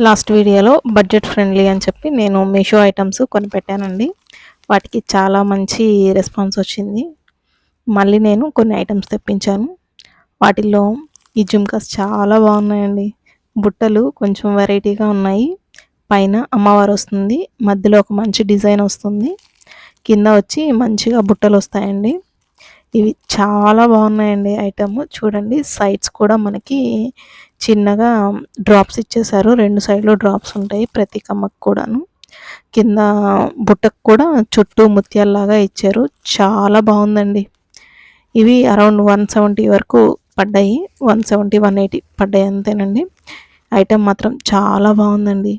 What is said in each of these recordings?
Last వీడియోలో budget friendly అని చెప్పి నేను మీషో ఐటమ్స్ కొనిపెట్టానండి. వాటికి చాలా మంచి రెస్పాన్స్ వచ్చింది. మళ్ళీ నేను కొన్ని ఐటమ్స్ తెప్పించాను. వాటిల్లో ఈ జుమ్కాస్ చాలా బాగున్నాయండి. బుట్టలు కొంచెం వెరైటీగా ఉన్నాయి. పైన అమ్మవారు వస్తుంది, మధ్యలో ఒక మంచి డిజైన్ వస్తుంది, కింద వచ్చి మంచిగా బుట్టలు వస్తాయండి. ఇవి చాలా బాగున్నాయండి ఐటమ్. చూడండి సైడ్స్ కూడా మనకి చిన్నగా డ్రాప్స్ ఇచ్చేసారు. 2 సైడ్లు డ్రాప్స్ ఉంటాయి ప్రతి కమ్మకు కూడాను. కింద బుట్టకు కూడా చుట్టూ ముత్యాల్లాగా ఇచ్చారు. చాలా బాగుందండి. ఇవి అరౌండ్ 170 వరకు పడ్డాయి. 170, 180 పడ్డాయి అంతేనండి. ఐటమ్ మాత్రం చాలా బాగుందండి.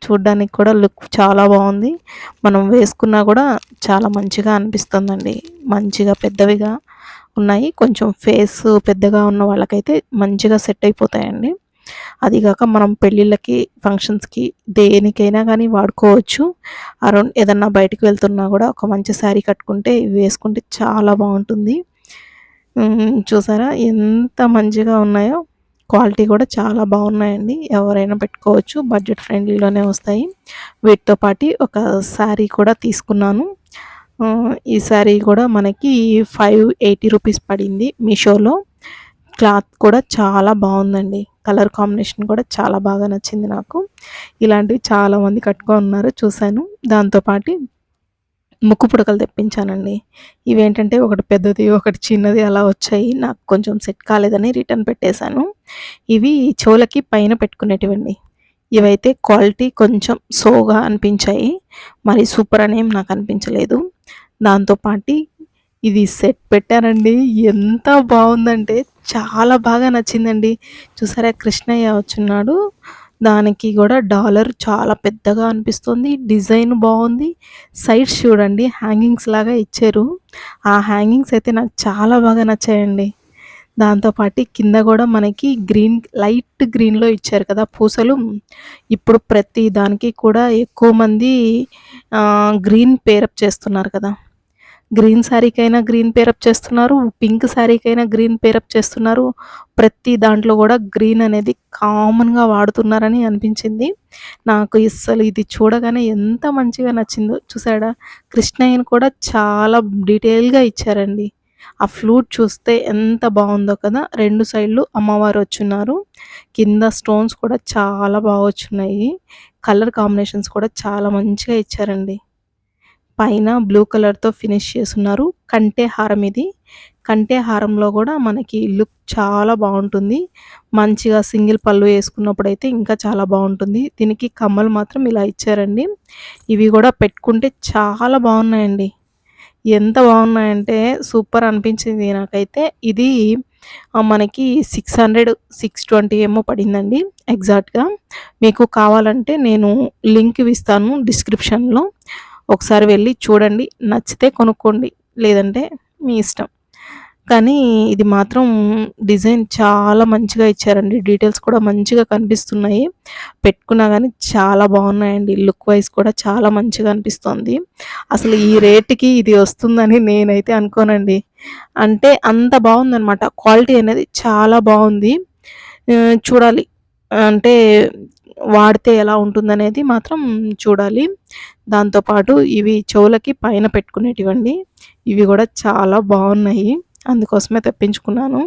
చూడ్డానికి కూడా లుక్ చాలా బాగుంది. మనం వేసుకున్నా కూడా చాలా మంచిగా అనిపిస్తుందండి. మంచిగా పెద్దవిగా ఉన్నాయి. కొంచెం ఫేస్ పెద్దగా ఉన్న వాళ్ళకైతే మంచిగా సెట్ అయిపోతాయండి. అదిగాక మనం పెళ్ళిళ్ళకి, ఫంక్షన్స్కి దేనికైనా కానీ వాడుకోవచ్చు. అరౌండ్ ఏదన్నా బయటికి వెళ్తున్నా కూడా ఒక మంచి శారీ కట్టుకుంటే ఇవి వేసుకుంటే చాలా బాగుంటుంది. చూసారా ఎంత మంచిగా ఉన్నాయో. క్వాలిటీ కూడా చాలా బాగున్నాయండి. ఎవరైనా పెట్టుకోవచ్చు. బడ్జెట్ ఫ్రెండ్లీలోనే వస్తాయి. వీటితో పాటు ఒక శారీ కూడా తీసుకున్నాను. ఈ శారీ కూడా మనకి 580 రూపీస్ పడింది మీషోలో. క్లాత్ కూడా చాలా బాగుందండి. కలర్ కాంబినేషన్ కూడా చాలా బాగా నచ్చింది నాకు. ఇలాంటివి చాలామంది కట్టుకున్నారు చూశాను. దాంతోపాటు ముక్కు పుడకలు తెప్పించానండి. ఇవేంటంటే ఒకటి పెద్దది, ఒకటి చిన్నది అలా వచ్చాయి. నాకు కొంచెం సెట్ కాలేదని రిటర్న్ పెట్టేశాను. ఇవి చెవులకి పైన పెట్టుకునేటివండి. ఇవైతే క్వాలిటీ కొంచెం సోగా అనిపించాయి. మరి సూపర్ అనేం నాకు అనిపించలేదు. దాంతోపాటు ఇది సెట్ పెట్టానండి. ఎంత బాగుందంటే చాలా బాగా నచ్చిందండి. చూసారా కృష్ణయ్య వచ్చున్నాడు. దానికి కూడా డాలర్ చాలా పెద్దగా అనిపిస్తుంది. డిజైన్ బాగుంది. సైడ్స్ చూడండి హ్యాంగింగ్స్ లాగా ఇచ్చారు. ఆ హ్యాంగింగ్స్ అయితే నాకు చాలా బాగా నచ్చాయండి. దాంతోపాటు కింద కూడా మనకి గ్రీన్, లైట్ గ్రీన్లో ఇచ్చారు కదా పూసలు. ఇప్పుడు ప్రతి దానికి కూడా ఎక్కువ మంది గ్రీన్ పేరప్ చేస్తున్నారు కదా. గ్రీన్ శారీకైనా గ్రీన్ పేరప్ చేస్తున్నారు, పింక్ శారీకైనా గ్రీన్ పేరప్ చేస్తున్నారు. ప్రతి దాంట్లో కూడా గ్రీన్ అనేది కామన్గా వాడుతున్నారని అనిపించింది నాకు. ఇది చూడగానే ఎంత మంచిగా నచ్చిందో చూసాడా. కృష్ణయ్యను కూడా చాలా డీటెయిల్గా ఇచ్చారండి. ఆ ఫ్లూట్ చూస్తే ఎంత బాగుందో కదా. 2 సైడ్లు అమ్మవారు వచ్చున్నారు. కింద స్టోన్స్ కూడా చాలా బాగా వచ్చున్నాయి. కలర్ కాంబినేషన్స్ కూడా చాలా మంచిగా ఇచ్చారండి. పైన బ్లూ కలర్తో ఫినిష్ చేసున్నారు. కంటే హారం ఇది. కంటే హారంలో కూడా మనకి లుక్ చాలా బాగుంటుంది. మంచిగా సింగిల్ పళ్ళు వేసుకున్నప్పుడైతే ఇంకా చాలా బాగుంటుంది. దీనికి కమ్మలు మాత్రం ఇలా ఇచ్చారండి. ఇవి కూడా పెట్టుకుంటే చాలా బాగున్నాయండి. ఎంత బాగున్నాయంటే సూపర్ అనిపించింది నాకైతే. ఇది మనకి 600, 620 ఏమో పడిందండి ఎగ్జాక్ట్గా. మీకు కావాలంటే నేను లింక్ ఇస్తాను డిస్క్రిప్షన్లో. ఒకసారి వెళ్ళి చూడండి. నచ్చితే కొనుక్కోండి, లేదంటే మీ ఇష్టం. కానీ ఇది మాత్రం డిజైన్ చాలా మంచిగా ఇచ్చారండి. డీటెయిల్స్ కూడా మంచిగా కనిపిస్తున్నాయి. పెట్టుకున్నా కానీ చాలా బాగున్నాయండి. లుక్ వైజ్ కూడా చాలా మంచిగా అనిపిస్తుంది. అసలు ఈ రేటుకి ఇది వస్తుందని నేనైతే అనుకోనండి. అంటే అంత బాగుందనమాట. క్వాలిటీ అనేది చాలా బాగుంది. చూడాలి, అంటే వాడితే ఎలా ఉంటుందనేది మాత్రం చూడాలి. దాంతోపాటు ఇవి చెవులకి పైన పెట్టుకునేటివండి. ఇవి కూడా చాలా బాగున్నాయి. అందుకోసమే తెప్పించుకున్నాను.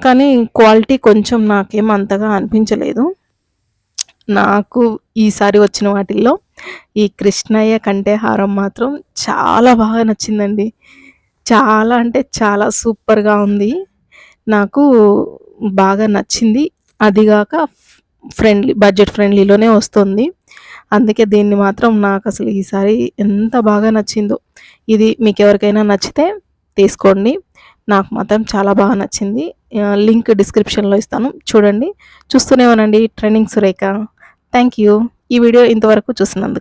కానీ క్వాలిటీ కొంచెం నాకేం అంతగా అనిపించలేదు. నాకు ఈసారి వచ్చిన వాటిల్లో ఈ కృష్ణయ్య కంటే హారం మాత్రం చాలా బాగా నచ్చిందండి. చాలా అంటే చాలా సూపర్గా ఉంది. నాకు బాగా నచ్చింది. అదిగాక బడ్జెట్ ఫ్రెండ్లీలోనే వస్తుంది. అందుకే దీన్ని మాత్రం నాకు అసలు ఈసారి ఎంత బాగా నచ్చిందో. ఇది మీకు ఎవరికైనా నచ్చితే తీసుకోండి. నాకు మాత్రం చాలా బాగా నచ్చింది. లింక్ డిస్క్రిప్షన్లో ఇస్తాను, చూడండి. చూస్తూనే ఉండండి ట్రెండింగ్ సురేఖ. థ్యాంక్ యూ ఈ వీడియో ఇంతవరకు చూసినందుకు.